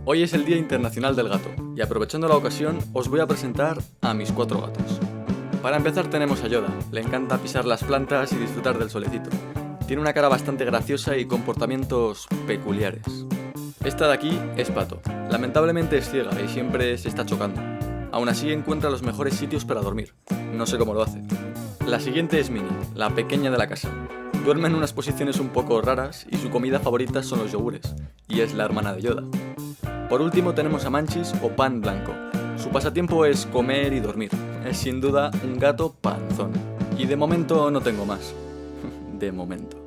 Hoy es el Día Internacional del Gato, y aprovechando la ocasión os voy a presentar a mis 4 gatos. Para empezar tenemos a Yoda, le encanta pisar las plantas y disfrutar del solecito. Tiene una cara bastante graciosa y comportamientos peculiares. Esta de aquí es Pato, lamentablemente es ciega y siempre se está chocando. Aún así encuentra los mejores sitios para dormir, no sé cómo lo hace. La siguiente es Minnie, la pequeña de la casa. Duerme en unas posiciones un poco raras y su comida favorita son los yogures, y es la hermana de Yoda. Por último tenemos a Manchis o Pan Blanco. Su pasatiempo es comer y dormir. Es sin duda un gato panzón. Y de momento no tengo más. De momento.